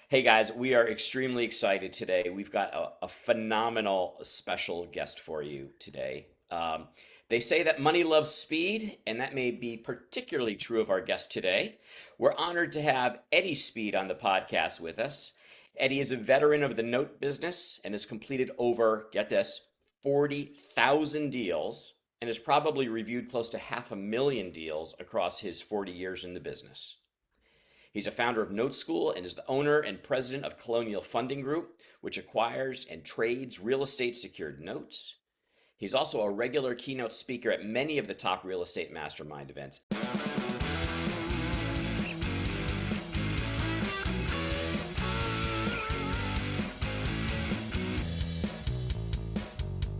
Hey guys, we are extremely excited today. We've got a phenomenal special guest for you today. They say that money loves speed, and that may be particularly true of our guest today. We're honored to have Eddie Speed on the podcast with us. Eddie is a veteran of the note business and has completed over, get this, 40,000 deals and has probably reviewed close to 500,000 deals across his 40 years in the business. He's a founder of Note School and is the owner and president of Colonial Funding Group, which acquires and trades real estate secured notes. He's also a regular keynote speaker at many of the top real estate mastermind events.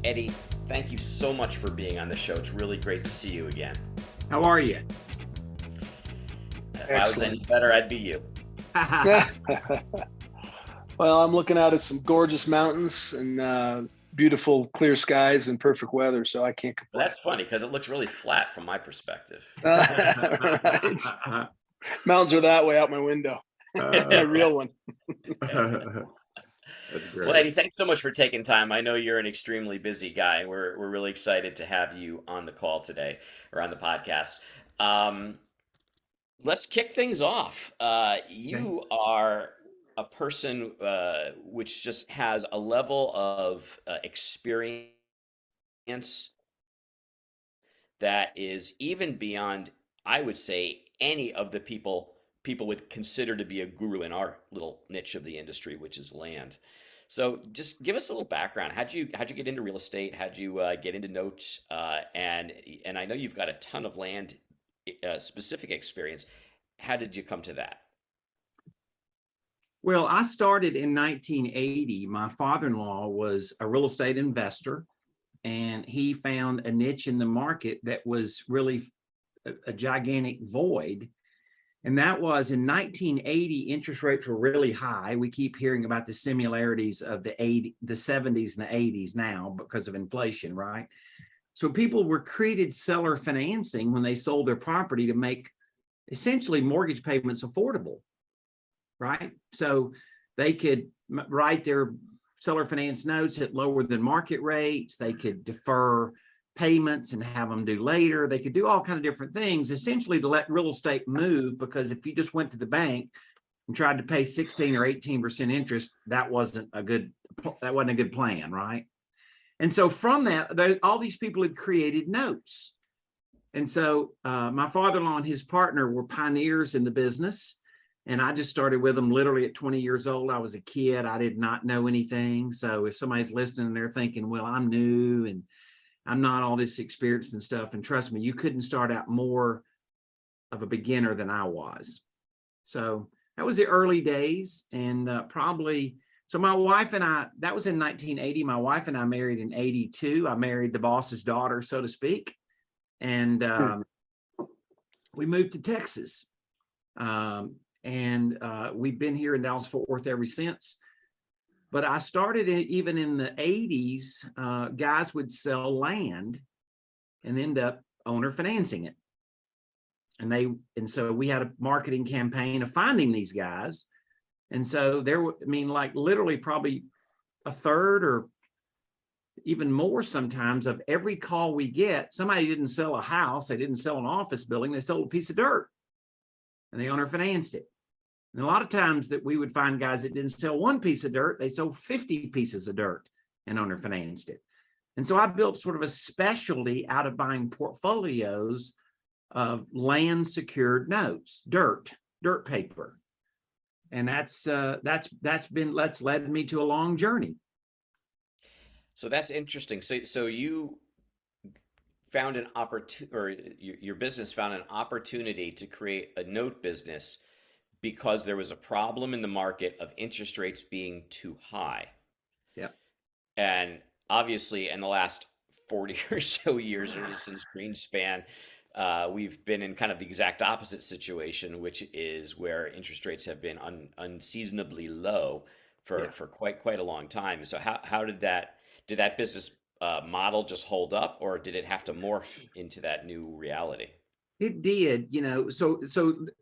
Eddie, thank you so much for being on the show. It's really great to see you again. How are you? If I was any better, I'd be you. Well, I'm looking out at some gorgeous mountains and beautiful clear skies and perfect weather, so I can't Well, complain. that's funny because it looks really flat from my perspective. Right. Mountains are that way out my window. A real one. That's great. Well, Eddie, thanks so much for taking time. I know you're an extremely busy guy, and we're really excited to have you on the call today or on the podcast. Let's kick things off. You are a person which just has a level of experience that is even beyond, I would say, any of the people would consider to be a guru in our little niche of the industry, which is land. So just give us a little background. How'd you get into real estate? How'd you get into notes? And I know you've got a ton of land specific experience. How did you come to that? Well, I started in 1980. My father-in-law was a real estate investor, and he found a niche in the market that was really a gigantic void. And that was in 1980, interest rates were really high. We keep hearing about the similarities of the 70s and the 80s now because of inflation, right? So people were created seller financing when they sold their property to make essentially mortgage payments affordable, right? So they could write their seller finance notes at lower than market rates. They could defer payments and have them due later. They could do all kind of different things, essentially to let real estate move, because if you just went to the bank and tried to pay 16 or 18% interest, that wasn't a good plan, right? And so from that, all these people had created notes. And so my father-in-law and his partner were pioneers in the business. And I just started with them literally at 20 years old. I was a kid. I did not know anything. So if somebody's listening and they're thinking, well, I'm new and I'm not all this experienced and stuff, and trust me, you couldn't start out more of a beginner than I was. So that was the early days. And so my wife and I, that was in 1980. My wife and I married in 82. I married the boss's daughter, so to speak. And we moved to Texas. And we've been here in Dallas-Fort Worth ever since. But I started even in the 80s, guys would sell land and end up owner financing it. And so we had a marketing campaign of finding these guys. And so like literally probably a third or even more sometimes of every call we get, somebody didn't sell a house, they didn't sell an office building, they sold a piece of dirt and the owner financed it. And a lot of times that we would find guys that didn't sell one piece of dirt, they sold 50 pieces of dirt and owner financed it. And so I built sort of a specialty out of buying portfolios of land secured notes, dirt paper. And that's led me to a long journey. So that's interesting. So you found an opportunity, or your business found an opportunity to create a note business because there was a problem in the market of interest rates being too high. Yeah. And obviously, in the last 40 or so years, or since Greenspan, we've been in kind of the exact opposite situation, which is where interest rates have been unseasonably low for quite a long time. So how did that business model just hold up, or did it have to morph into that new reality? It did, so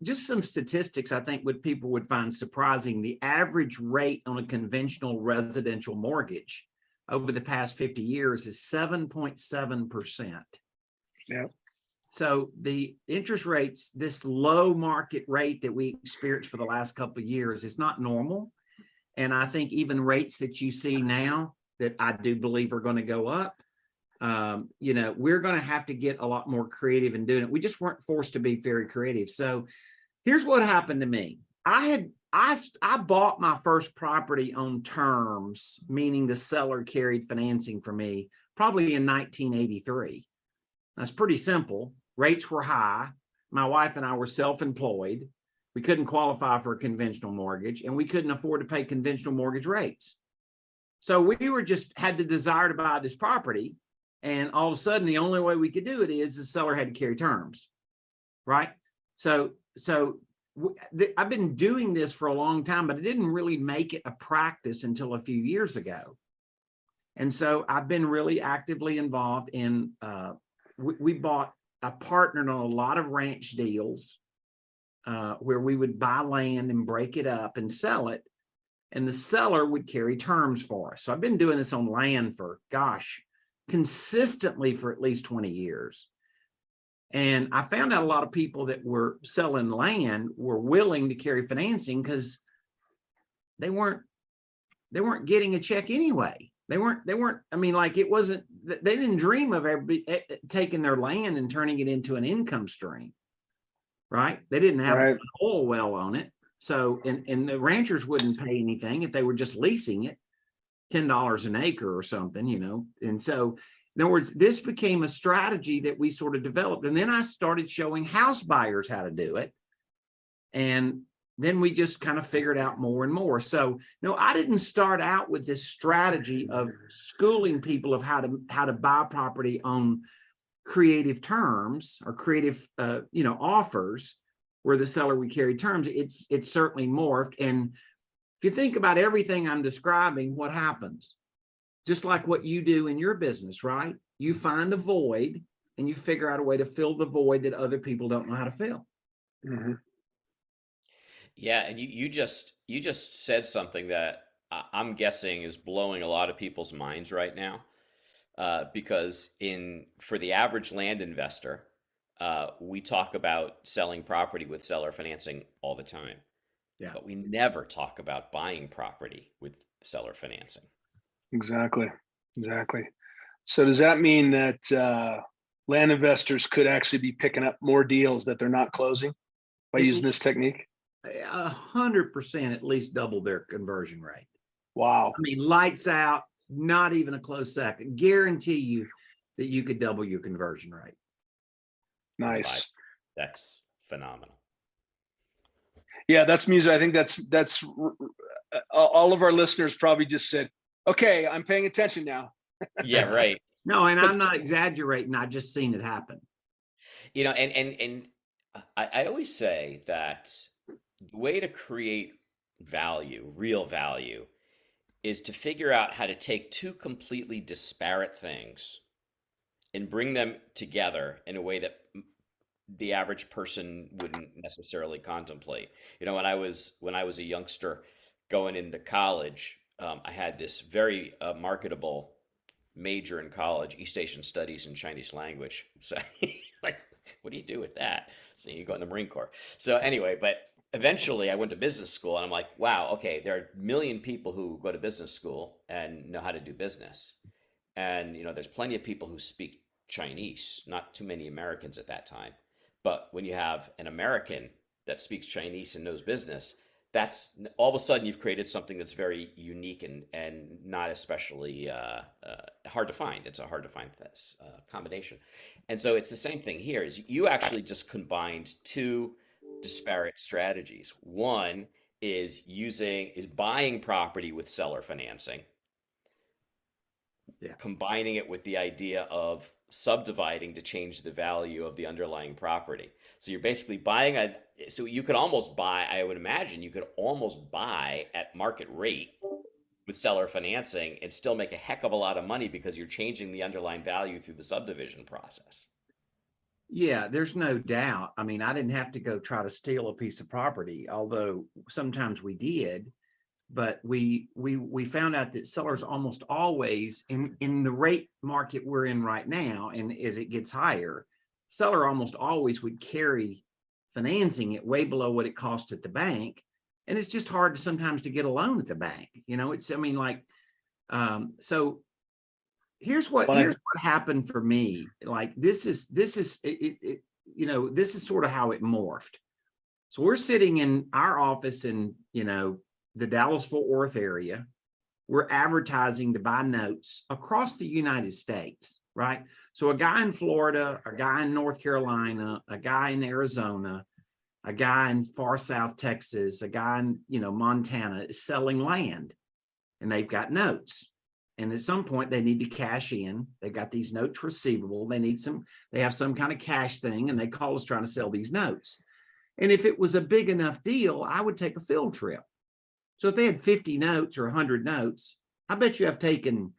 just some statistics I think what people would find surprising. The average rate on a conventional residential mortgage over the past 50 years is 7.7%. Yeah. So the interest rates, this low market rate that we experienced for the last couple of years is not normal. And I think even rates that you see now that I do believe are going to go up, we're going to have to get a lot more creative in doing it. We just weren't forced to be very creative. So here's what happened to me. I bought my first property on terms, meaning the seller carried financing for me, probably in 1983. That's pretty simple. Rates were high. My wife and I were self-employed. We couldn't qualify for a conventional mortgage, and we couldn't afford to pay conventional mortgage rates. So we were just had the desire to buy this property. And all of a sudden, the only way we could do it is the seller had to carry terms, right? So I've been doing this for a long time, but I didn't really make it a practice until a few years ago. And so I've been really actively involved in, I partnered on a lot of ranch deals where we would buy land and break it up and sell it. And the seller would carry terms for us. So I've been doing this on land for, consistently for at least 20 years. And I found out a lot of people that were selling land were willing to carry financing because they weren't getting a check anyway. They weren't, I mean, like it wasn't, they didn't dream of taking their land and turning it into an income stream, right? They didn't have an oil well on it. So, and the ranchers wouldn't pay anything if they were just leasing it. $10 an acre or something, And so, in other words, this became a strategy that we sort of developed. And then I started showing house buyers how to do it. And then we just kind of figured out more and more. So, no, I didn't start out with this strategy of schooling people of how to buy property on creative terms or creative, offers where the seller would carry terms. It's certainly morphed. And if you think about everything I'm describing, what happens? Just like what you do in your business, right? You find a void and you figure out a way to fill the void that other people don't know how to fill. Mm-hmm. Yeah, and you just said something that I'm guessing is blowing a lot of people's minds right now, because for the average land investor, we talk about selling property with seller financing all the time. Yeah. But we never talk about buying property with seller financing. Exactly. So does that mean that land investors could actually be picking up more deals that they're not closing by using this technique? 100% at least double their conversion rate. Wow. I mean, lights out, not even a close second. Guarantee you that you could double your conversion rate. Nice. That's phenomenal. Yeah, that's music. I think that's all of our listeners probably just said, okay, I'm paying attention now. Yeah, right. No, and I'm not exaggerating. I've just seen it happen. And I always say that the way to create value, real value, is to figure out how to take two completely disparate things and bring them together in a way that the average person wouldn't necessarily contemplate. When I was a youngster going into college, I had this very marketable major in college, East Asian Studies and Chinese language. So like, what do you do with that? So you go in the Marine Corps. So anyway, but eventually I went to business school and I'm like, wow, okay, there are a million people who go to business school and know how to do business. And, there's plenty of people who speak Chinese, not too many Americans at that time. But when you have an American that speaks Chinese and knows business, that's all of a sudden you've created something that's very unique and not especially hard to find. It's a hard to find combination. And so it's the same thing here is you actually just combined two disparate strategies. One is buying property with seller financing. Yeah. Combining it with the idea of subdividing to change the value of the underlying property. So you're basically so you could almost buy, I would imagine you could almost buy at market rate with seller financing and still make a heck of a lot of money because you're changing the underlying value through the subdivision process. Yeah, there's no doubt. I mean, I didn't have to go try to steal a piece of property, although sometimes we did. But we found out that sellers almost always in the rate market we're in right now, and as it gets higher, seller almost always would carry financing it way below what it costs at the bank. And it's just hard to sometimes to get a loan at the bank. You know, it's, I mean, like, so When I here's what happened for me. Like, you know, this is sort of how it morphed. So we're sitting in our office in, you know, the Dallas Fort Worth area. We're advertising to buy notes across the United States, right? So a guy in Florida, a guy in North Carolina, a guy in Arizona, a guy in far South Texas, a guy in, you know, Montana is selling land, and they've got notes. And at some point they need to cash in. They've got these notes receivable. They have some kind of cash thing, and they call us trying to sell these notes. And if it was a big enough deal, I would take a field trip. So if they had 50 notes or 100 notes, I bet you I've taken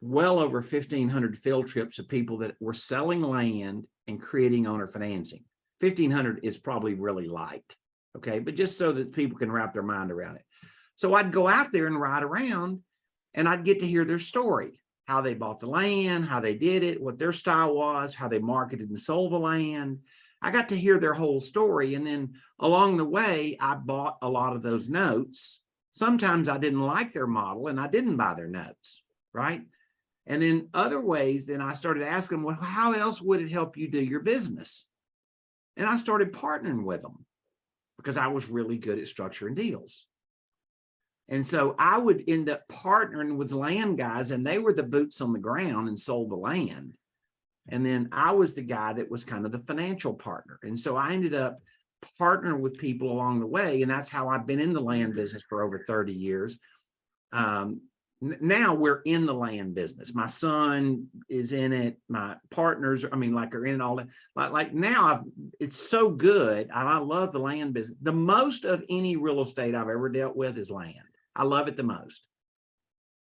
well over 1,500 field trips of people that were selling land and creating owner financing. 1,500 is probably really light, okay? But just so that people can wrap their mind around it. So I'd go out there and ride around, and I'd get to hear their story, how they bought the land, how they did it, what their style was, how they marketed and sold the land. I got to hear their whole story. And then along the way, I bought a lot of those notes. Sometimes I didn't like their model and I didn't buy their notes, right? And in other ways, then I started asking, well, how else would it help you do your business? And I started partnering with them because I was really good at structuring deals. And so I would end up partnering with land guys, and they were the boots on the ground and sold the land. And then I was the guy that was kind of the financial partner. And so I ended up partnering with people along the way. And that's how I've been in the land business for over 30 years. Now we're in the land business. My son is in it. My partners, I mean, like, are in all that. Like now, it's so good. I love the land business. The most of any real estate I've ever dealt with is land. I love it the most.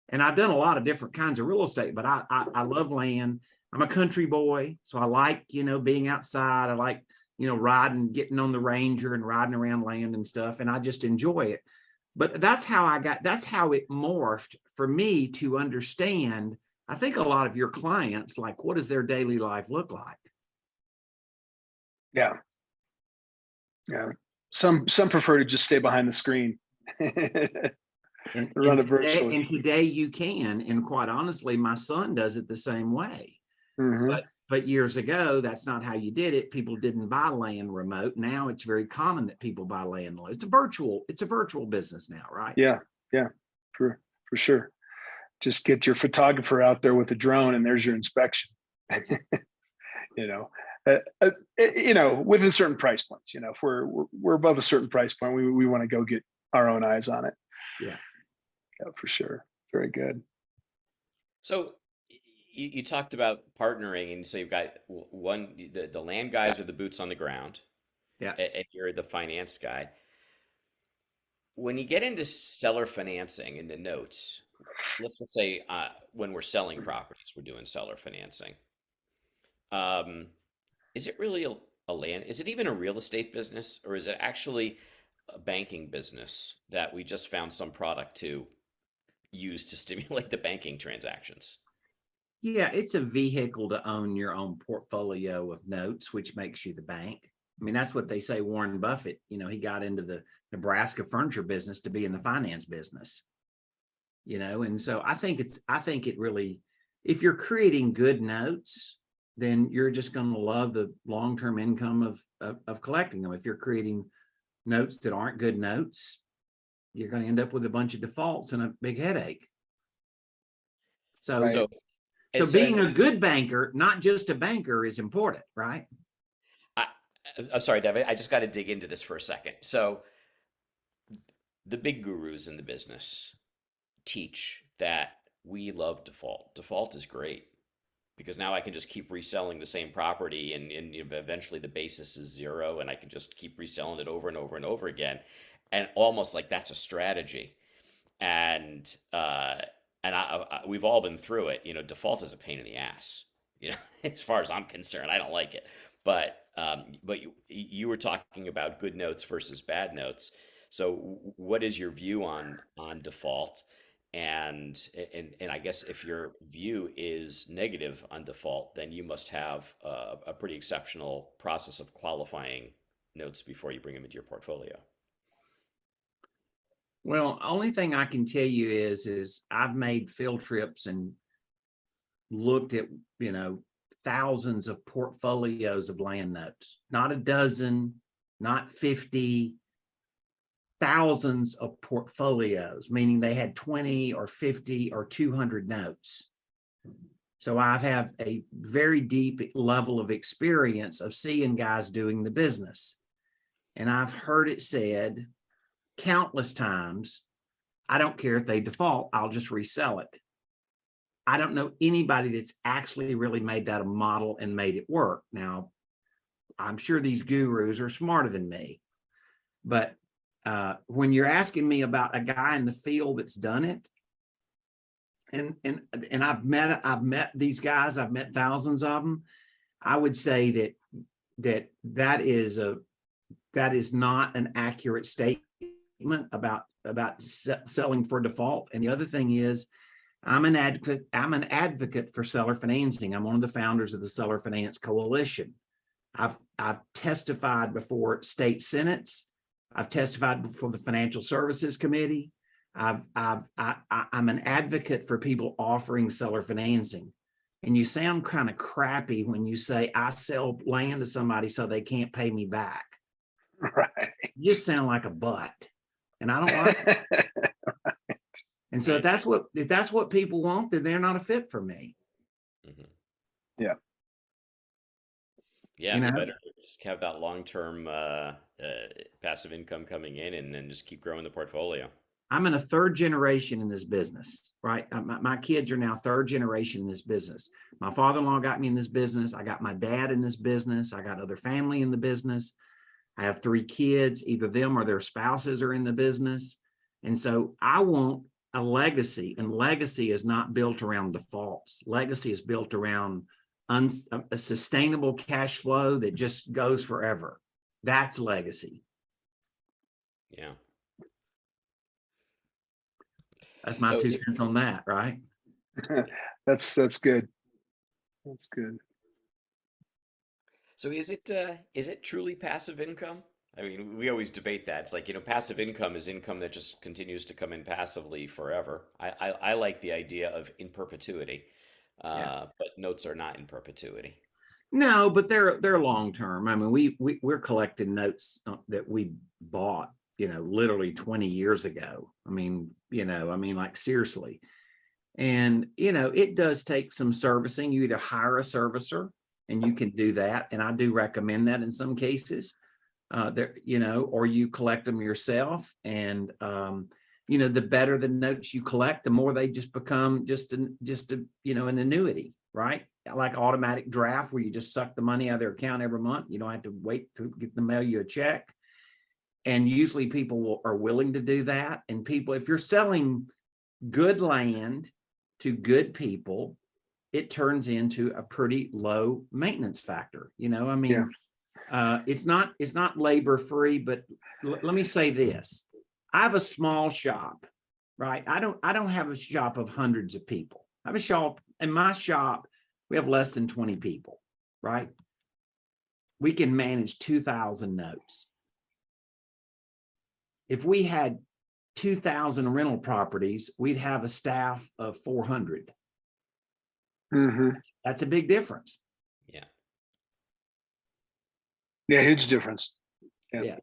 And I've done a lot of different kinds of real estate, but I love land. I'm a country boy, so I like, you know, being outside. I like, you know, riding, getting on the Ranger and riding around land and stuff, and I just enjoy it. But that's how it morphed for me to understand. I think a lot of your clients, like, what does their daily life look like? Yeah, yeah. Some prefer to just stay behind the screen. And, Run it virtually. today you can, and quite honestly, my son does it the same way. Mhm. But years ago, that's not how you did it. People didn't buy land remote. Now it's very common that people buy land. It's a virtual business now, right? Yeah, yeah, for sure. Just get your photographer out there with a drone, and there's your inspection. That's it. You know, you know, within certain price points. You know, if we're above a certain price point, we want to go get our own eyes on it. Yeah. Yeah, for sure. Very good. So you talked about partnering, and so you've got the land guys are the boots on the ground, Yeah. and you're the finance guy. When you get into seller financing and the notes, let's just say when we're selling properties, we're doing seller financing. Um, is it really a land? Is it even a real estate business, or is it actually a banking business that we just found some product to use to stimulate the banking transactions? Yeah, it's a vehicle to own your own portfolio of notes, which makes you the bank. I mean, that's what they say. Warren Buffett, you know, he got into the Nebraska furniture business to be in the finance business, you know, and so I think it really, if you're creating good notes, then you're just going to love the long-term income of collecting them. If you're creating notes that aren't good notes, you're going to end up with a bunch of defaults and a big headache. So, Right. So, so so being a good banker, not just a banker, is important, right? I, I'm sorry, David. I just got to dig into this for a second. So, the big gurus in the business teach that we love default. Default is great because now I can just keep reselling the same property, and eventually the basis is zero, and I can just keep reselling it over and over and over again, and almost like that's a strategy. And we've all been through it. You know, default is a pain in the ass. You know, as far as I'm concerned, I don't like it. But you were talking about good notes versus bad notes. So what is your view on default? And I guess if your view is negative on default, then you must have a pretty exceptional process of qualifying notes before you bring them into your portfolio. Well, only thing I can tell you is I've made field trips and looked at, thousands of portfolios of land notes, not a dozen, not 50, thousands of portfolios, meaning they had 20 or 50 or 200 notes. So I have a very deep level of experience of seeing guys doing the business. And I've heard it said countless times, I don't care if they default, I'll just resell it. I don't know anybody that's actually really made that a model and made it work. Now, I'm sure these gurus are smarter than me, but when you're asking me about a guy in the field that's done it, and I've met these guys, I've met thousands of them, I would say that is not an accurate statement about selling for default. And the other thing is, I'm an advocate for seller financing. I'm one of the founders of the Seller Finance Coalition. I've testified before state senates. I've testified before the Financial Services Committee. I'm an advocate for people offering seller financing. And you sound kind of crappy when you say I sell land to somebody so they can't pay me back. Right. You just sound like a butt, and I don't like it. And so if that's what people want, then they're not a fit for me. Mm-hmm. Yeah. Yeah, you better just have that long-term passive income coming in, and then just keep growing the portfolio. I'm in a third generation in this business, right? My kids are now third generation in this business. My father-in-law got me in this business. I got my dad in this business. I got other family in the business. I have 3 kids, either them or their spouses are in the business. And so I want a legacy, and legacy is not built around defaults. Legacy is built around a sustainable cash flow that just goes forever. That's legacy. Yeah. That's my 2 cents on that, right? That's good. That's good. So is it truly passive income? I mean, we always debate that. It's like, passive income is income that just continues to come in passively forever. I like the idea of in perpetuity, but notes are not in perpetuity. No, but they're long term. I mean, we're collecting notes that we bought, literally 20 years ago. I mean, like seriously. And, it does take some servicing. You either hire a servicer, and you can do that. And I do recommend that in some cases. Or you collect them yourself, and the better the notes you collect, the more they just become just an annuity, right? Like automatic draft, where you just suck the money out of their account every month. You don't have to wait to get them mail you a check. And usually people are willing to do that. And people, if you're selling good land to good people, it turns into a pretty low maintenance factor. It's not labor free, but let me say this. I have a small shop, right? I don't have a shop of hundreds of people. I have a shop. In my shop, we have less than 20 people, right? We can manage 2,000 notes. If we had 2,000 rental properties, we'd have a staff of 400. Mm-hmm. That's a big difference. Yeah. Yeah, huge difference. Yeah.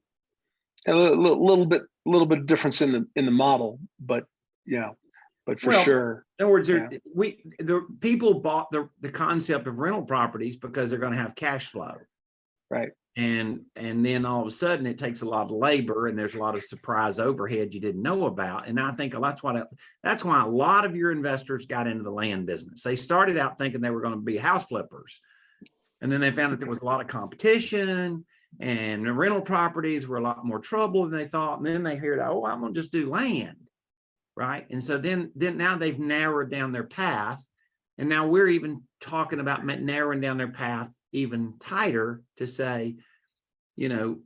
A little bit of difference in the model, but for sure. In other words, the people bought the concept of rental properties because they're going to have cash flow. Right. And then all of a sudden it takes a lot of labor, and there's a lot of surprise overhead you didn't know about. And I think that's why a lot of your investors got into the land business. They started out thinking they were going to be house flippers. And then they found that there was a lot of competition, and the rental properties were a lot more trouble than they thought. And then they heard, oh, I'm going to just do land. Right. And so then now they've narrowed down their path. And now we're even talking about narrowing down their path even tighter to say, you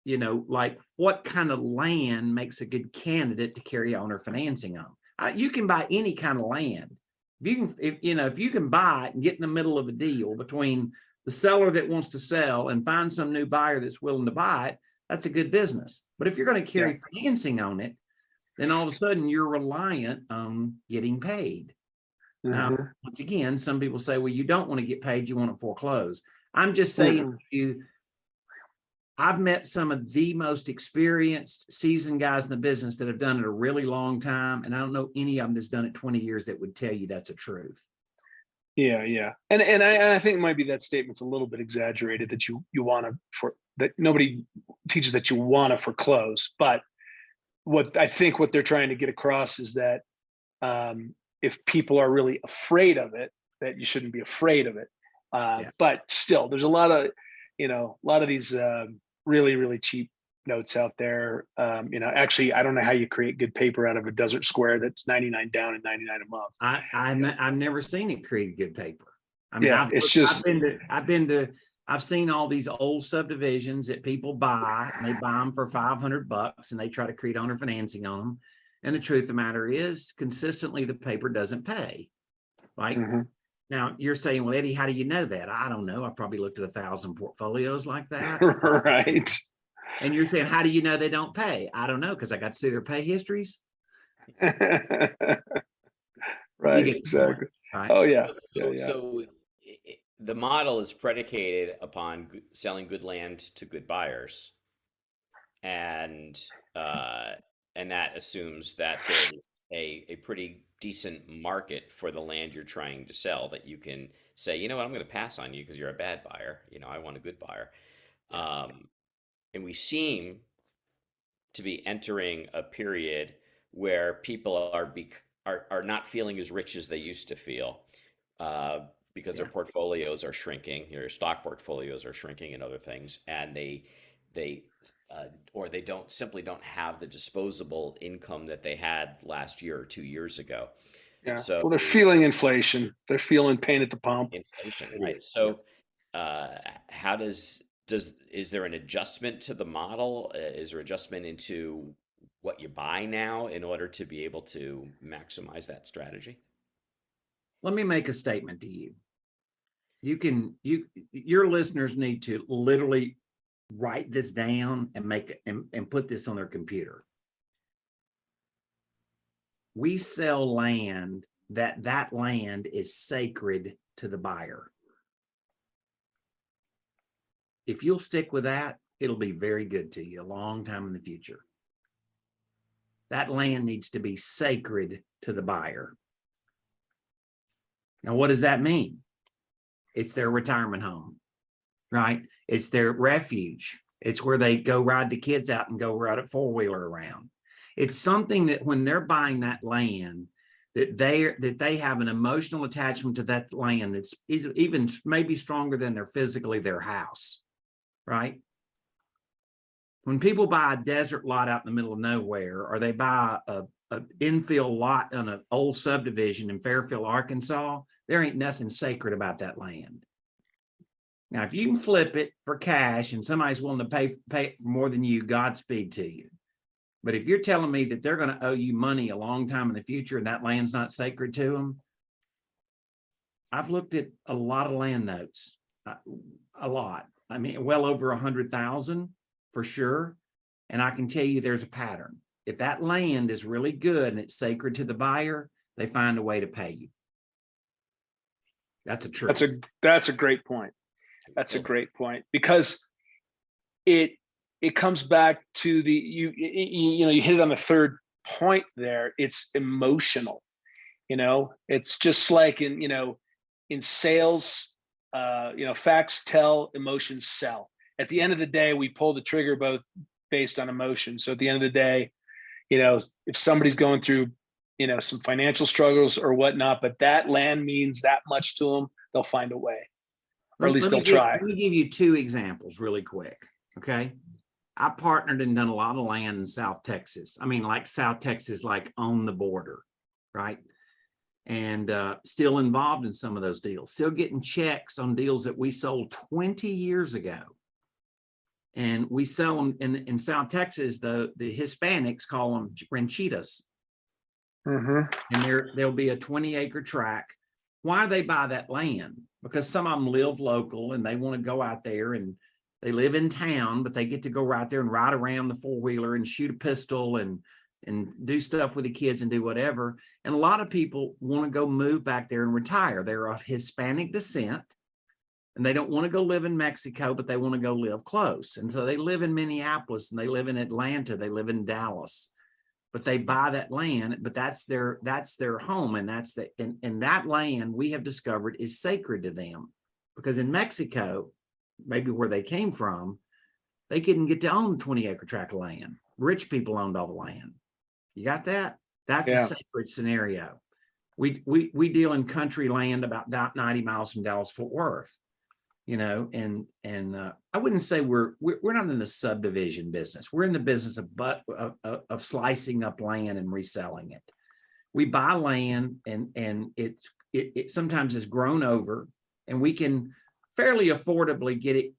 know, like what kind of land makes a good candidate to carry owner financing on? You can buy any kind of land. If you can buy it and get in the middle of a deal between the seller that wants to sell and find some new buyer that's willing to buy it, that's a good business. But if you're going to carry financing on it, then all of a sudden you're reliant on getting paid. Now, once again, some people say, well, you don't want to get paid, you want to foreclose. I'm just saying to you, I've met some of the most experienced, seasoned guys in the business that have done it a really long time. And I don't know any of them that's done it 20 years that would tell you that's a truth. Yeah, yeah. And I think maybe that statement's a little bit exaggerated, that you want to, that nobody teaches that you want to foreclose. But what I think what they're trying to get across is that if people are really afraid of it, that you shouldn't be afraid of it. But still, there's a lot of these really, really cheap notes out there. Actually, I don't know how you create good paper out of a desert square that's 99 down and 99 a month. I've never seen it create good paper. I mean, I've seen all these old subdivisions that people buy, and they buy them for $500 and they try to create owner financing on them. And the truth of the matter is, consistently, the paper doesn't pay. Like, now you're saying, well, Eddie, how do you know that? I don't know. I probably looked at 1,000 portfolioos like that. Right. And you're saying, how do you know they don't pay? I don't know, because I got to see their pay histories. Right. Exactly. Right? Oh, yeah. So the model is predicated upon selling good land to good buyers. And that assumes that there's a pretty decent market for the land you're trying to sell, that you can say, you know what, I'm going to pass on you because you're a bad buyer. I want a good buyer. And we seem to be entering a period where people are not feeling as rich as they used to feel, because their portfolios are shrinking, their stock portfolios are shrinking and other things, and they don't have the disposable income that they had last year or 2 years ago. Yeah. So, well, they're feeling inflation. They're feeling pain at the pump. Inflation, right? So, is there an adjustment to the model? Is there adjustment into what you buy now in order to be able to maximize that strategy? Let me make a statement to you. Your listeners need to literally write this down and put this on their computer. We sell land that land is sacred to the buyer. If you'll stick with that, it'll be very good to you a long time in the future. That land needs to be sacred to the buyer. Now, what does that mean? It's their retirement home, right? It's their refuge. It's where they go ride the kids out and go ride a four-wheeler around. It's something that when they're buying that land, that they have an emotional attachment to that land that's even maybe stronger than their house, right? When people buy a desert lot out in the middle of nowhere, or they buy a infill lot on an old subdivision in Fairfield, Arkansas, there ain't nothing sacred about that land. Now, if you can flip it for cash and somebody's willing to pay more than you, Godspeed to you. But if you're telling me that they're going to owe you money a long time in the future and that land's not sacred to them, I've looked at a lot of land notes, a lot. I mean, well over 100,000 for sure. And I can tell you there's a pattern. If that land is really good and it's sacred to the buyer, they find a way to pay you. That's a truth. That's a great point. That's a great point, because it comes back to you hit it on the third point there. It's emotional. It's just like in sales, facts tell, emotions sell. At the end of the day, we pull the trigger both based on emotion. So at the end of the day, if somebody's going through, some financial struggles or whatnot, but that land means that much to them, they'll find a way, or at least they'll try. Let me give you two examples really quick. Okay. I partnered and done a lot of land in South Texas. I mean, like South Texas, like on the border, right? and still involved in some of those deals, still getting checks on deals that we sold 20 years ago. And we sell them in South Texas, the Hispanics call them ranchitas. And there'll be a 20-acre tract. Why they buy that land? Because some of them live local and they want to go out there, and they live in town, but they get to go right there and ride around the four-wheeler and shoot a pistol and do stuff with the kids and do whatever. And a lot of people want to go move back there and retire. They're of Hispanic descent and they don't want to go live in Mexico, but they want to go live close. And so they live in Minneapolis and they live in Atlanta, they live in Dallas, but they buy that land, but that's their home. And and that land, we have discovered, is sacred to them, because in Mexico, maybe where they came from, they couldn't get to own a 20-acre tract of land. Rich people owned all the land. You got that? That's a sacred scenario. We deal in country land about 90 miles from Dallas Fort Worth, and I wouldn't say we're not in the subdivision business. We're in the business of slicing up land and reselling it. We buy land and it sometimes is grown over, and we can fairly affordably get it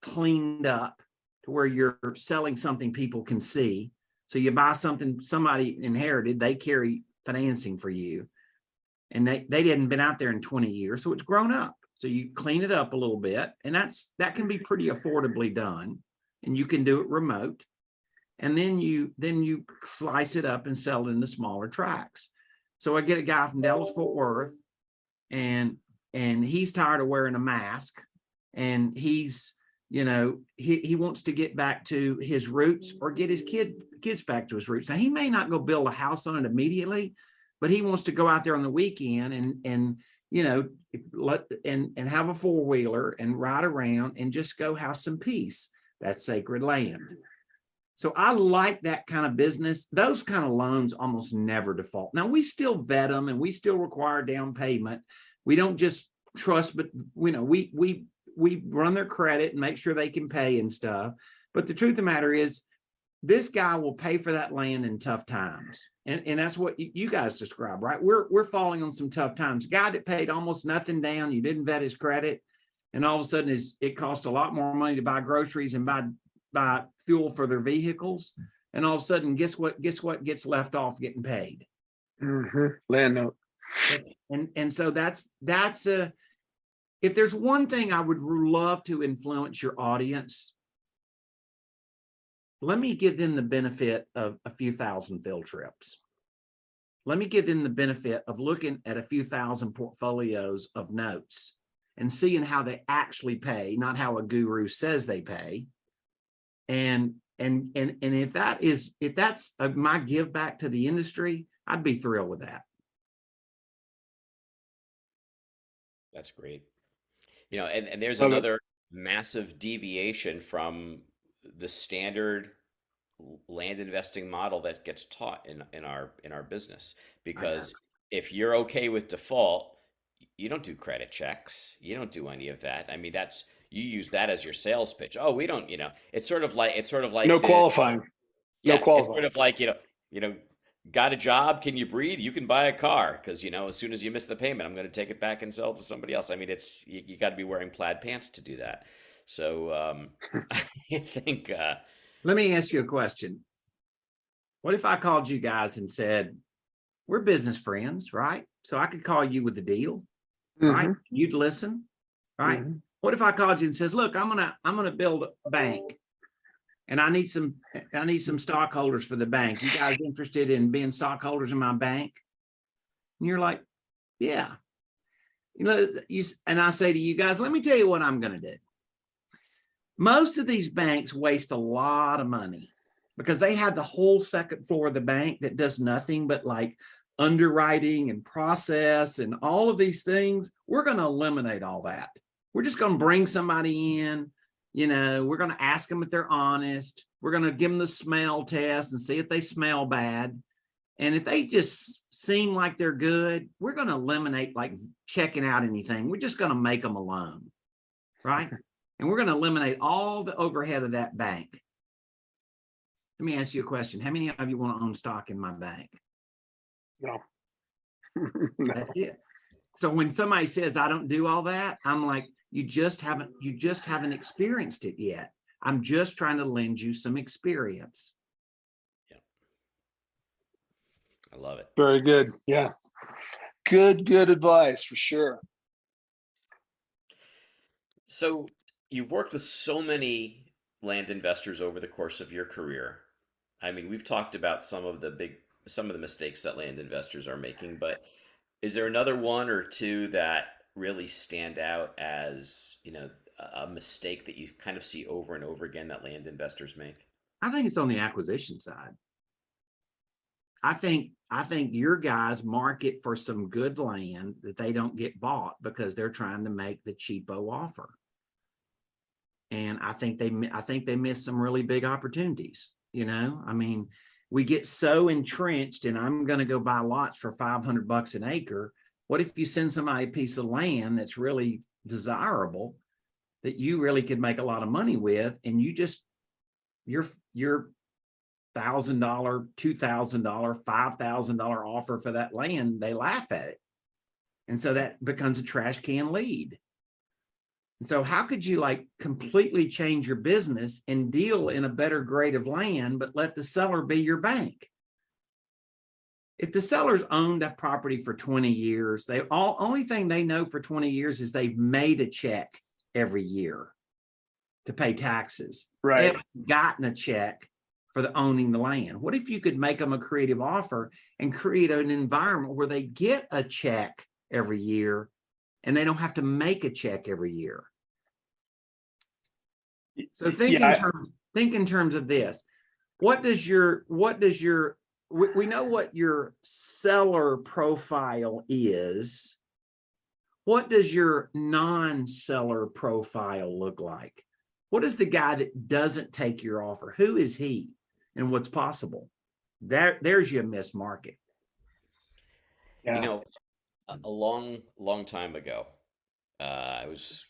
cleaned up to where you're selling something people can see. So you buy something somebody inherited, they carry financing for you, and they hadn't been out there in 20 years, so it's grown up. So you clean it up a little bit, and that can be pretty affordably done, and you can do it remote. And then you slice it up and sell it into smaller tracts. So I get a guy from Dallas Fort Worth, and he's tired of wearing a mask, and he's he wants to get back to his roots, or get his kids back to his roots. Now, he may not go build a house on it immediately, but he wants to go out there on the weekend and have a four-wheeler and ride around and just go have some peace. That's sacred land. So I like that kind of business. Those kind of loans almost never default. Now, we still vet them and we still require down payment. We don't just trust, but we run their credit and make sure they can pay and stuff. But the truth of the matter is, this guy will pay for that land in tough times. And that's what you guys describe, right? We're falling on some tough times. Guy that paid almost nothing down, you didn't vet his credit, and all of a sudden it costs a lot more money to buy groceries and buy fuel for their vehicles. And all of a sudden, guess what gets left off getting paid? Land note. And so that's if there's one thing I would love to influence your audience, let me give them the benefit of a few thousand field trips. Let me give them the benefit of looking at a few thousand portfolios of notes and seeing how they actually pay, not how a guru says they pay. And if that's my give back to the industry, I'd be thrilled with that. That's great. And there's another massive deviation from the standard land investing model that gets taught in our business, because if you're okay with default, you don't do credit checks, you don't do any of that. I mean, you use that as your sales pitch. Oh, we don't, it's sort of like no qualifying. Yeah, no qualifying. It's sort of like, got a job, can you breathe? You can buy a car, because as soon as you miss the payment, I'm going to take it back and sell it to somebody else. I mean, it's you got to be wearing plaid pants to do that. So I think. Let me ask you a question. What if I called you guys and said, we're business friends, right? So I could call you with a deal, right? You'd listen, right? What if I called you and says, look, I'm gonna build a bank, and I need some stockholders for the bank. You guys interested in being stockholders in my bank? And you're like, yeah. And I say to you guys, let me tell you what I'm going to do. Most of these banks waste a lot of money because they have the whole second floor of the bank that does nothing but like underwriting and process and all of these things. We're going to eliminate all that. We're just going to bring somebody in. We're going to ask them if they're honest. We're going to give them the smell test and see if they smell bad. And if they just seem like they're good, we're going to eliminate like checking out anything. We're just going to make them a loan, right? And we're going to eliminate all the overhead of that bank. Let me ask you a question. How many of you want to own stock in my bank? No. No. That's it. So when somebody says I don't do all that, I'm like, you just haven't experienced it yet. I'm just trying to lend you some experience. I love it. Very good. Yeah. Good advice for sure. So you've worked with so many land investors over the course of your career. I mean, we've talked about some of the mistakes that land investors are making, but is there another one or two that really stand out as, a mistake that you kind of see over and over again that land investors make? I think it's on the acquisition side. I think your guys market for some good land that they don't get bought because they're trying to make the cheapo offer. And I think they miss some really big opportunities. I mean, we get so entrenched and I'm going to go buy lots for $500 an acre. What if you send somebody a piece of land that's really desirable that you really could make a lot of money with, and your $1,000, $2,000, $5,000 offer for that land, they laugh at it. And so that becomes a trash can lead. And so how could you completely change your business and deal in a better grade of land, but let the seller be your bank? If the seller's owned that property for 20 years, only thing they know for 20 years is they've made a check every year to pay taxes. They Right. haven't gotten a check for the owning the land. What if you could make them a creative offer and create an environment where they get a check every year and they don't have to make a check every year? So think in terms of this. We know what your seller profile is. What does your non-seller profile look like? What is the guy that doesn't take your offer? Who is he and what's possible? There's your missed market. Yeah. A long time ago, I was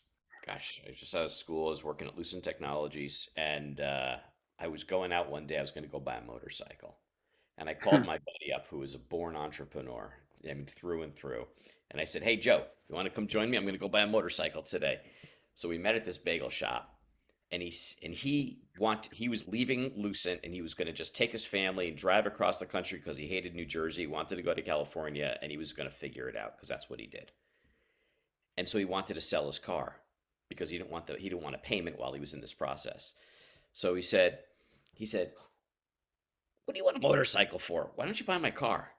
just out of school. I was working at Lucent Technologies, and I was going out one day. I was going to go buy a motorcycle, and I called my buddy up, who was a born entrepreneur, I mean, through and through. And I said, "Hey, Joe, you want to come join me? I'm going to go buy a motorcycle today." So we met at this bagel shop, and he was leaving Lucent, and he was going to just take his family and drive across the country because he hated New Jersey, wanted to go to California, and he was going to figure it out because that's what he did. And so he wanted to sell his car because he didn't want a payment while he was in this process. So he said, "What do you want a motorcycle for? Why don't you buy my car?"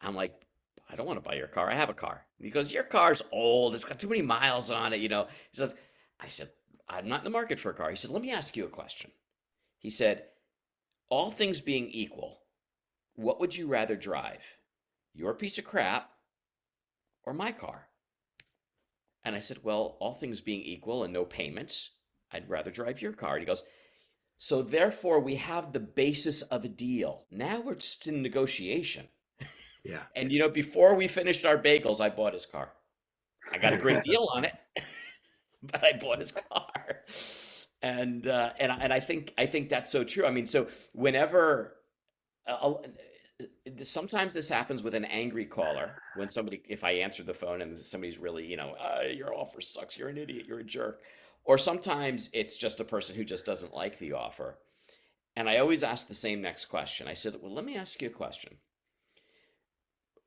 I'm like, "I don't want to buy your car. I have a car." And he goes, "Your car's old. It's got too many miles on it." He said, I said, "I'm not in the market for a car." He said, "Let me ask you a question." He said, "All things being equal, what would you rather drive? Your piece of crap or my car?" And I said, "Well, all things being equal and no payments, I'd rather drive your car." And he goes, "So therefore we have the basis of a deal. Now we're just in negotiation." Yeah. And before we finished our bagels, I bought his car. I got a great deal on it, but I bought his car. And I think that's so true. I mean, so whenever sometimes this happens with an angry caller, when if I answer the phone and somebody's really, "Your offer sucks. You're an idiot. You're a jerk." Or sometimes it's just a person who just doesn't like the offer. And I always ask the same next question. I said, "Well, let me ask you a question.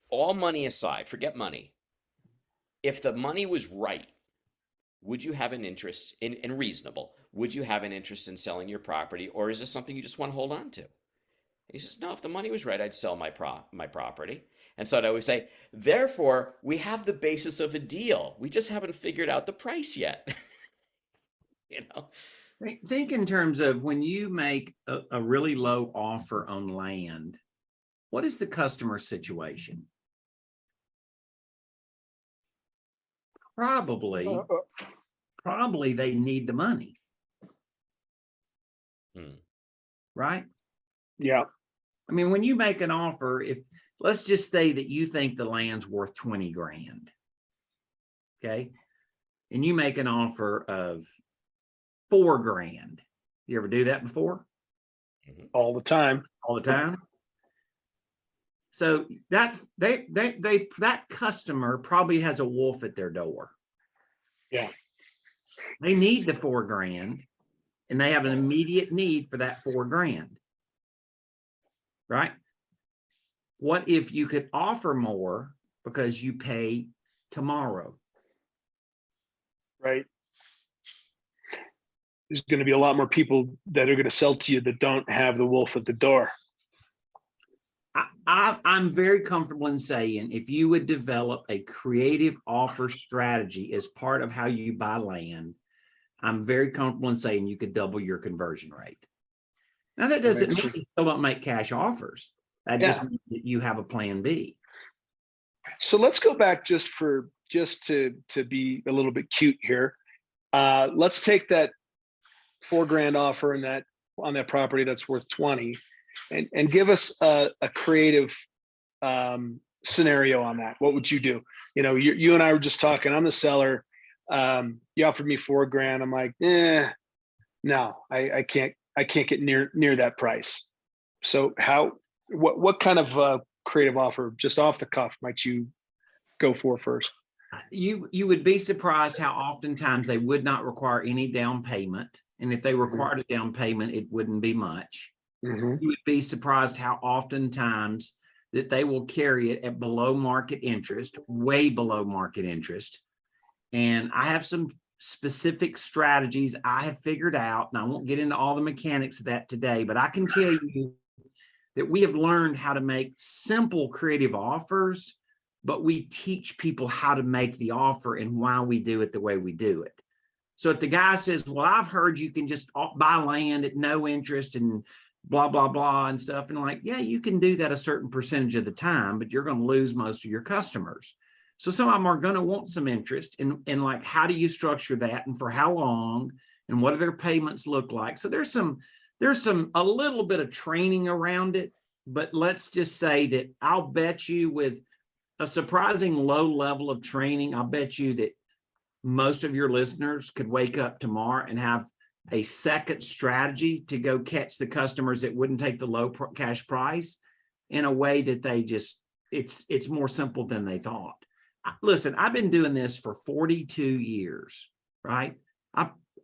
All money aside, forget money. If the money was right, would you have an interest in reasonable? Would you have an interest in selling your property, or is this something you just want to hold on to?" He says, "No, if the money was right, I'd sell my property." And so I'd always say, "Therefore, we have the basis of a deal. We just haven't figured out the price yet." Think in terms of when you make a really low offer on land, what is the customer situation? Probably they need the money. Right? Yeah. I mean, when you make an offer, let's just say that you think the land's worth 20 grand. Okay. And you make an offer of 4 grand. You ever do that before? All the time. All the time? So that that customer probably has a wolf at their door. Yeah. They need the $4,000 and they have an immediate need for that $4,000. Right? What if you could offer more because you pay tomorrow? Right. There's going to be a lot more people that are going to sell to you that don't have the wolf at the door. I'm very comfortable in saying if you would develop a creative offer strategy as part of how you buy land, I'm very comfortable in saying you could double your conversion rate. Now, that doesn't mean you still don't make cash offers. That just means that you have a plan B. So let's go back just to be a little bit cute here. Let's take that $4,000 offer and that on that property that's worth 20, and give us a creative scenario on that. What would you do? You know, you and I were just talking. I'm the seller. You offered me $4,000. I'm like, no, I can't get near that price. So what kind of creative offer, just off the cuff, might you go for first? You would be surprised how oftentimes they would not require any down payment. And if they required a down payment, it wouldn't be much. You would be surprised how oftentimes that they will carry it at below market interest, way below market interest. And I have some specific strategies I have figured out, and I won't get into all the mechanics of that today, but I can tell you that we have learned how to make simple creative offers, but we teach people how to make the offer and why we do it the way we do it. So if the guy says, well, I've heard you can just buy land at no interest and blah, blah, blah and stuff. And like, yeah, you can do that a certain percentage of the time, but you're going to lose most of your customers. So some of them are going to want some interest in like, how do you structure that and for how long and what do their payments look like? So there's a little bit of training around it, but let's just say that I'll bet you with a surprising low level of training, I'll bet you that most of your listeners could wake up tomorrow and have a second strategy to go catch the customers that wouldn't take the low cash price in a way that they just, it's more simple than they thought. Listen, I've been doing this for 42 years, right?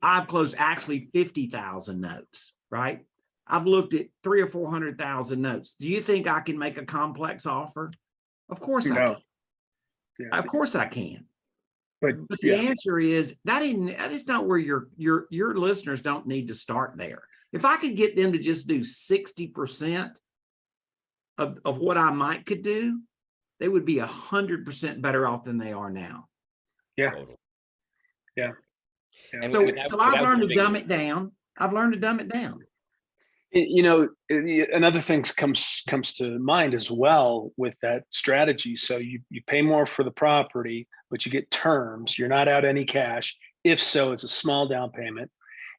I've closed actually 50,000 notes, right? I've looked at 300,000 or 400,000 notes. Do you think I can make a complex offer? Of course I can. Yeah. Of course I can. But the answer is that is not where your listeners don't need to start there. If I could get them to just do 60% of what I could do, they would be 100% better off than they are now. Yeah. Totally. Yeah. And So without I've learned to moving- dumb it down. I've learned to dumb it down. You know, another thing comes to mind as well with that strategy. So you pay more for the property, but you get terms. You're not out any cash. If so, it's a small down payment,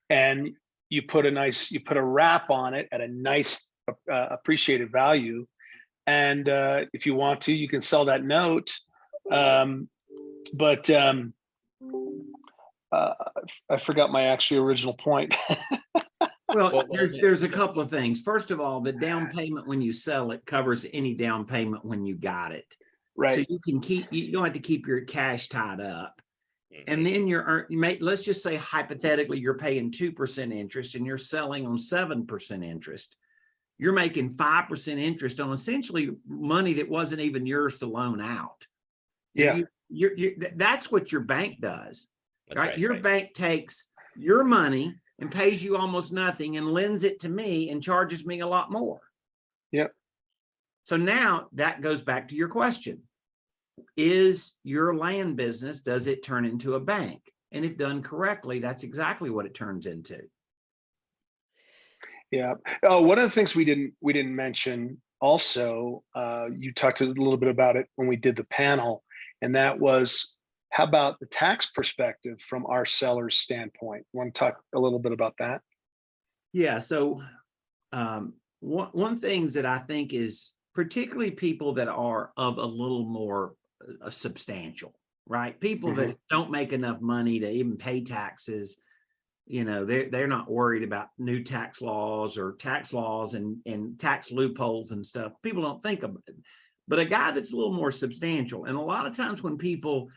and you put a wrap on it at a nice appreciated value. And if you want to, you can sell that note. But I forgot my actually original point. Well, there's a couple of things. First of all, the down payment when you sell it covers any down payment when you got it. Right. So you don't have to keep your cash tied up. And then let's just say hypothetically, you're paying 2% interest and you're selling on 7% interest. You're making 5% interest on essentially money that wasn't even yours to loan out. Yeah. That's what your bank does. That's right? Your bank takes your money and pays you almost nothing and lends it to me and charges me a lot more. Yep. So now that goes back to your question. Is your land business, does it turn into a bank? And if done correctly, that's exactly what it turns into. Yeah. Oh, one of the things we didn't mention also, you talked a little bit about it when we did the panel, and that was, how about the tax perspective from our seller's standpoint? Want to talk a little bit about that? Yeah. So one things that I think is particularly people that are of a little more substantial, right? People that don't make enough money to even pay taxes. They're not worried about new tax laws or tax laws and tax loopholes and stuff. People don't think of it. But a guy that's a little more substantial, and a lot of times when people,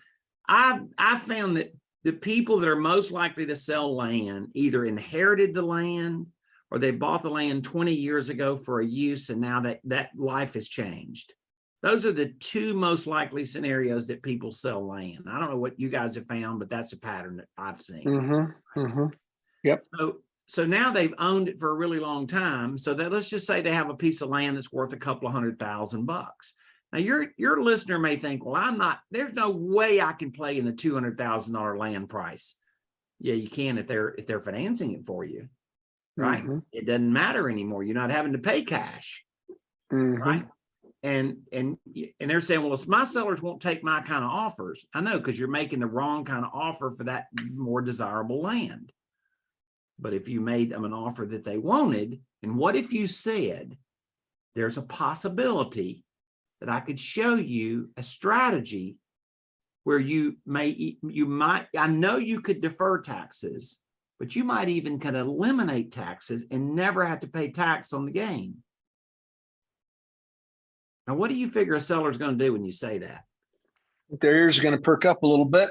I found that the people that are most likely to sell land either inherited the land or they bought the land 20 years ago for a use, and now that life has changed. Those are the two most likely scenarios that people sell land. I don't know what you guys have found, but that's a pattern that I've seen. Mm-hmm. Mm-hmm. Yep. So now they've owned it for a really long time. So that, let's just say they have a piece of land that's worth a couple of $100,000. Now your listener may think, well, there's no way I can play in the $200,000 land price. Yeah, you can if they're financing it for you, right? Mm-hmm. It doesn't matter anymore. You're not having to pay cash, Mm-hmm. right? And they're saying, well, if my sellers won't take my kind of offers, I know, because you're making the wrong kind of offer for that more desirable land. But if you made them an offer that they wanted, and what if you said, there's a possibility that I could show you a strategy where I know you could defer taxes, but you might even could eliminate taxes and never have to pay tax on the gain. Now, what do you figure a seller's going to do when you say that? Their ears are going to perk up a little bit,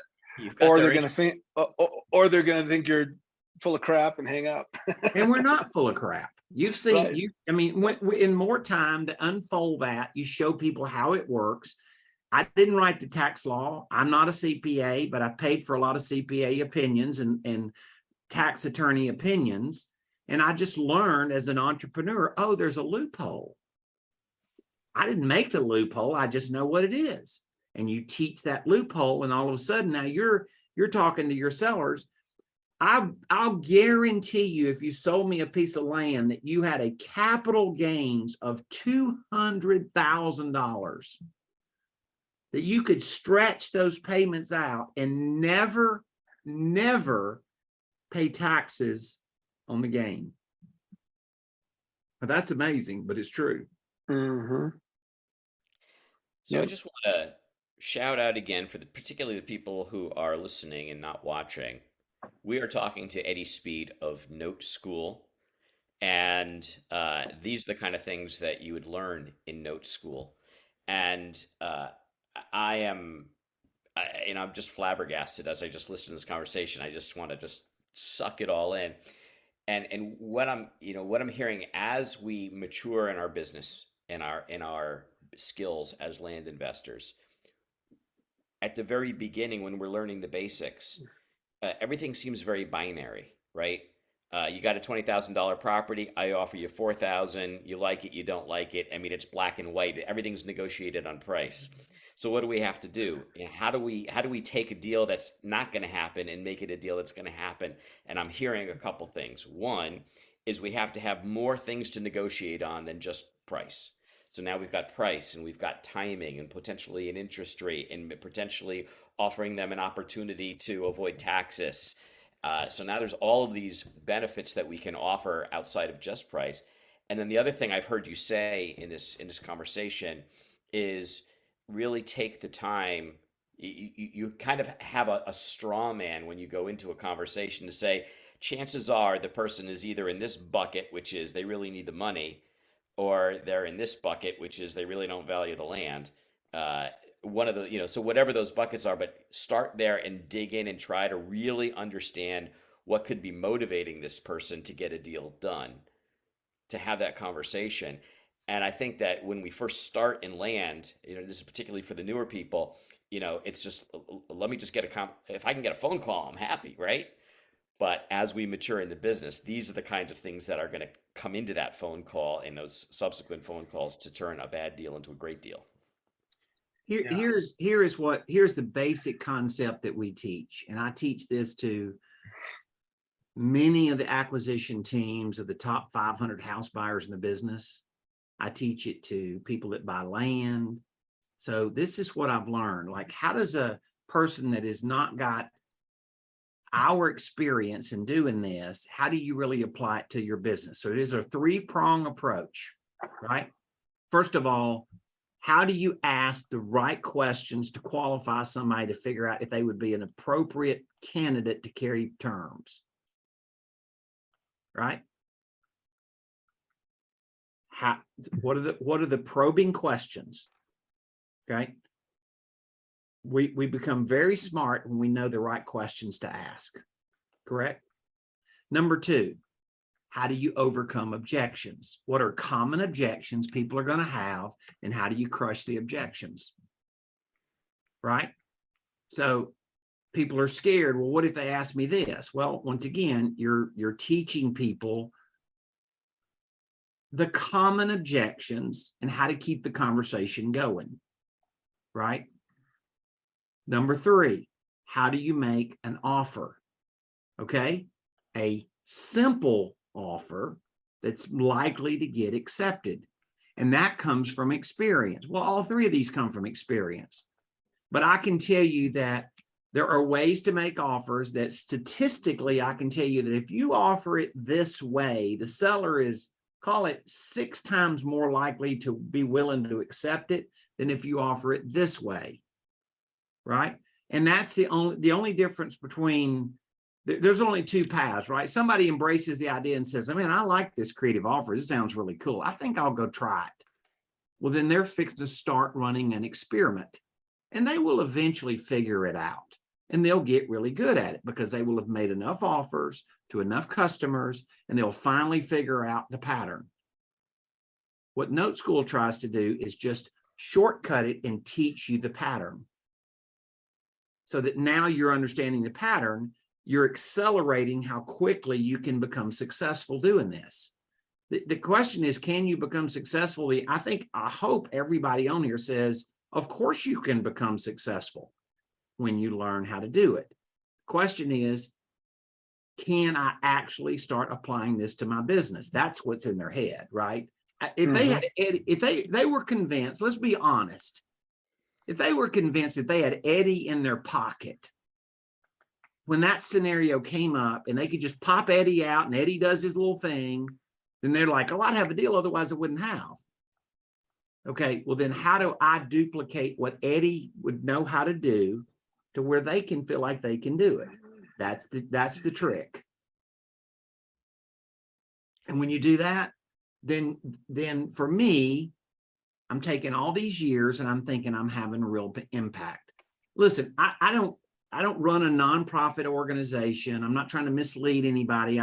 or they're going to think, or they're going to think you're full of crap and hang up. And we're not full of crap. You've seen, Right. I mean, in more time to unfold that, you show people how it works. I didn't write the tax law. I'm not a CPA, but I paid for a lot of CPA opinions and tax attorney opinions. And I just learned as an entrepreneur, oh, there's a loophole. I didn't make the loophole. I just know what it is. And you teach that loophole, and all of a sudden now you're talking to your sellers. I'll guarantee you, if you sold me a piece of land that you had a capital gains of $200,000, that you could stretch those payments out and never pay taxes on the gain. But that's amazing, but it's true. Mm-hmm. So I Yep. just want to shout out again for particularly the people who are listening and not watching. We are talking to Eddie Speed of Note School, and these are the kind of things that you would learn in Note School. And I'm just flabbergasted as I just listened to this conversation. I just want to just suck it all in. And what I'm hearing as we mature in our business, in our skills as land investors, at the very beginning when we're learning the basics, everything seems very binary, right? You got a $20,000 property. I offer you 4,000. You like it, you don't like it. I mean, it's black and white. Everything's negotiated on price. So what do we have to do? How do we take a deal that's not going to happen and make it a deal that's going to happen? And I'm hearing a couple things. One is we have to have more things to negotiate on than just price. So now we've got price, and we've got timing, and potentially an interest rate, and potentially offering them an opportunity to avoid taxes. So now there's all of these benefits that we can offer outside of just price. And then the other thing I've heard you say in this conversation is really take the time. You kind of have a straw man when you go into a conversation to say, chances are the person is either in this bucket, which is they really need the money, or they're in this bucket, which is they really don't value the land. One of the, so whatever those buckets are, but start there and dig in and try to really understand what could be motivating this person to get a deal done, to have that conversation. And I think that when we first start in land, this is particularly for the newer people, it's just, let me just if I can get a phone call, I'm happy, right? But as we mature in the business, these are the kinds of things that are going to come into that phone call and those subsequent phone calls to turn a bad deal into a great deal. Yeah. Here's the basic concept that we teach. And I teach this to many of the acquisition teams of the top 500 house buyers in the business. I teach it to people that buy land. So this is what I've learned. Like, how does a person that has not got our experience in doing this, how do you really apply it to your business? So it is a three-prong approach, right? First of all, how do you ask the right questions to qualify somebody to figure out if they would be an appropriate candidate to carry terms? right? How, what are the probing questions? Okay. We become very smart when we know the right questions to ask, correct? Number two, how do you overcome objections? What are common objections people are going to have, and how do you crush the objections? Right? So people are scared. Well, what if they ask me this? Well, once again, you're teaching people the common objections and how to keep the conversation going. Right? Number three, how do you make an offer? Okay, a simple offer that's likely to get accepted. And that comes from experience. Well, all three of these come from experience. But I can tell you that there are ways to make offers that statistically, I can tell you that if you offer it this way, the seller is, call it 6 times more likely to be willing to accept it than if you offer it this way. Right? And that's the only difference between, there's only 2 paths, right? Somebody embraces the idea and says, I mean, I like this creative offer. This sounds really cool. I think I'll go try it. Well, then they're fixed to start running an experiment, and they will eventually figure it out, and they'll get really good at it because they will have made enough offers to enough customers, and they'll finally figure out the pattern. What Note School tries to do is just shortcut it and teach you the pattern, so that now you're understanding the pattern, you're accelerating how quickly you can become successful doing this. The question is, can you become successful? I hope everybody on here says, of course you can become successful when you learn how to do it. The question is, can I actually start applying this to my business? That's what's in their head, right? If they had, if they were convinced, let's be honest, if they were convinced that they had Eddie in their pocket, when that scenario came up and they could just pop Eddie out and Eddie does his little thing, then they're like, oh, I'd have a deal, otherwise I wouldn't have. Okay, well then how do I duplicate what Eddie would know how to do to where they can feel like they can do it? That's the trick. And when you do that, then for me, I'm taking all these years and I'm thinking I'm having a real impact. Listen, I don't run a nonprofit organization. I'm not trying to mislead anybody.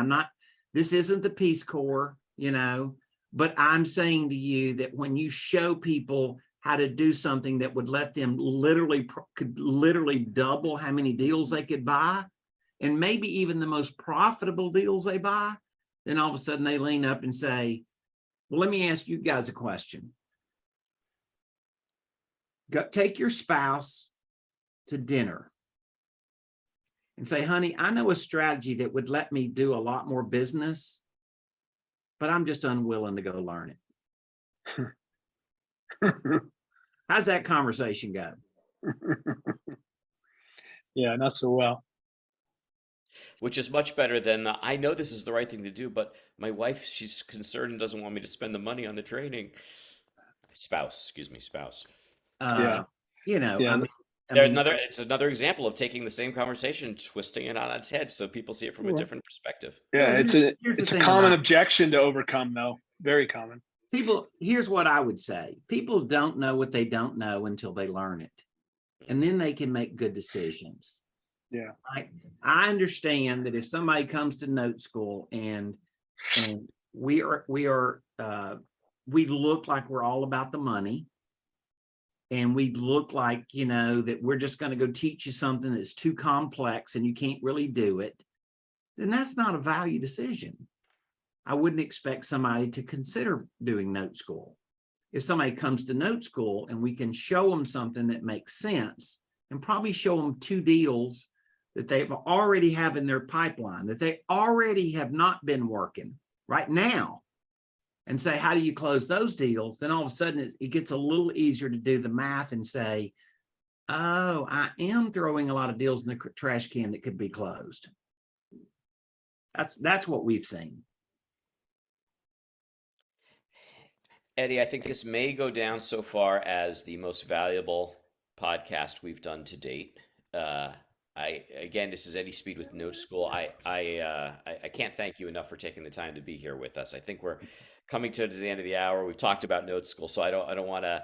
This isn't the Peace Corps, but I'm saying to you that when you show people how to do something that would let them could literally double how many deals they could buy, and maybe even the most profitable deals they buy, then all of a sudden they lean up and say, well, let me ask you guys a question. Take your spouse to dinner and say, honey, I know a strategy that would let me do a lot more business, but I'm just unwilling to go learn it. How's that conversation go? Yeah, not so well. Which is much better than I know this is the right thing to do, but my wife, she's concerned and doesn't want me to spend the money on the training. Spouse. Yeah. It's another example of taking the same conversation, twisting it on its head so people see it from a different perspective. Yeah, it's a common objection to overcome, though. Very common. Here's what I would say. People don't know what they don't know until they learn it. And then they can make good decisions. Yeah. I understand that if somebody comes to Note School and we look like we're all about the money, and we look like, that we're just going to go teach you something that's too complex and you can't really do it, then that's not a value decision. I wouldn't expect somebody to consider doing Note School. If somebody comes to Note School and we can show them something that makes sense, and probably show them 2 deals that they've already have in their pipeline, that they already have not been working right now, and say, how do you close those deals? Then all of a sudden it gets a little easier to do the math and say, oh, I am throwing a lot of deals in the trash can that could be closed. That's what we've seen. Eddie, I think this may go down so far as the most valuable podcast we've done to date. Again, this is Eddie Speed with Note School. I can't thank you enough for taking the time to be here with us. I think we're coming to the end of the hour. We've talked about Note School, so I don't want to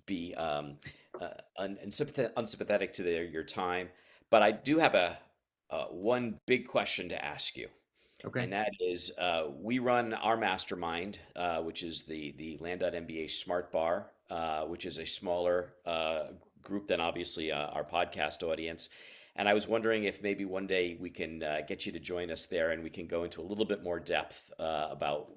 be unsympathetic to your time, but I do have a one big question to ask you. Okay. And that is, we run our mastermind, which is the Land.MBA Smart Bar, which is a smaller group than obviously our podcast audience. And I was wondering if maybe one day we can get you to join us there, and we can go into a little bit more depth about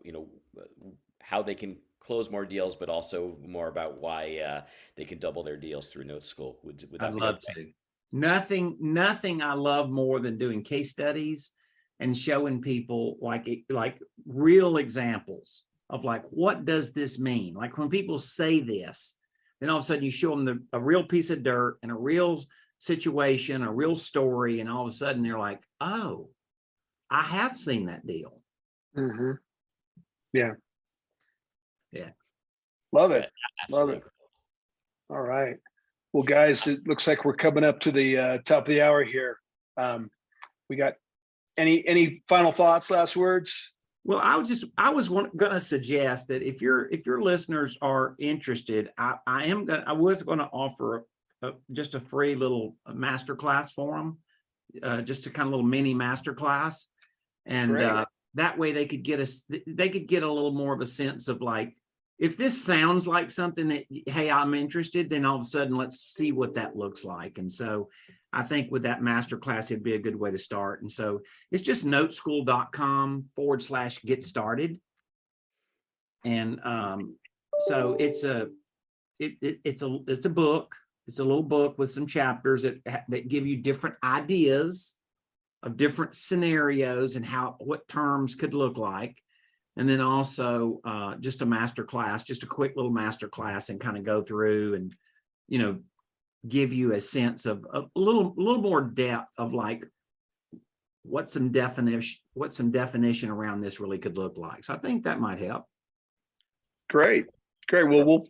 how they can close more deals, but also more about why they can double their deals through Note School. Would that I'd be love okay? to. Nothing I love more than doing case studies and showing people like real examples of like, what does this mean? Like when people say this, then all of a sudden you show them a real piece of dirt and a real situation, a real story, and all of a sudden they're like, oh, I have seen that deal. Mm-hmm. Yeah. Yeah. Love it. Love Absolutely. it. All right. Well, guys, it looks like we're coming up to the top of the hour here. We got any final thoughts, last words? Well, I was going to suggest that if your listeners are interested, I was going to offer just a free little masterclass for them, just a kind of little mini masterclass, and that way they could get a little more of a sense of like, if this sounds like something that, hey, I'm interested, then all of a sudden let's see what that looks like. And so I think with that masterclass, it'd be a good way to start. And so it's just noteschool.com/get started. And so it's a book. It's a little book with some chapters that give you different ideas of different scenarios and what terms could look like. And then also just a master class, just a quick little master class, and kind of go through and, give you a sense of a little more depth of like what some definition around this really could look like. So I think that might help. Great. Well,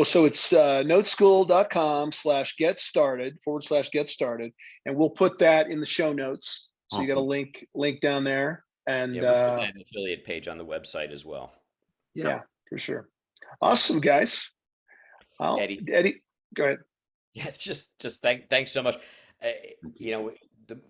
so it's noteschool.com/get started. And we'll put that in the show notes. So Awesome. You got a link down there. And Yeah, we'll put that in the affiliate page on the website as well. Yeah, for sure. Awesome, guys. Eddie, go ahead. Yeah, it's just thanks so much.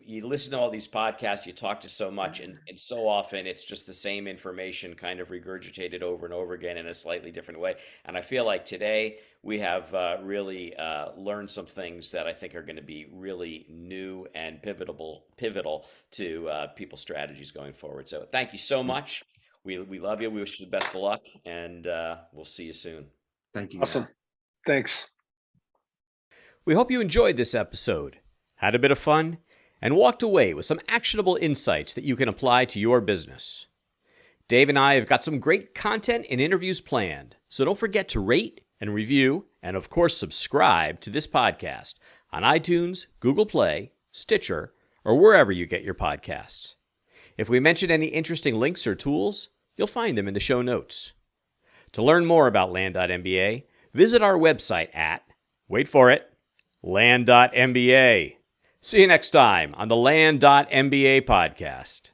You listen to all these podcasts, you talk to so much, and so often it's just the same information kind of regurgitated over and over again in a slightly different way. And I feel like today we have really learned some things that I think are going to be really new and pivotal to people's strategies going forward. So thank you so much. We love you. We wish you the best of luck, and we'll see you soon. Thank you. Awesome. Thanks. We hope you enjoyed this episode, had a bit of fun, and walked away with some actionable insights that you can apply to your business. Dave and I have got some great content and interviews planned, so don't forget to rate and review, and of course subscribe to this podcast on iTunes, Google Play, Stitcher, or wherever you get your podcasts. If we mention any interesting links or tools, you'll find them in the show notes. To learn more about Land.MBA, visit our website at, wait for it, Land.MBA. See you next time on the Land.MBA podcast.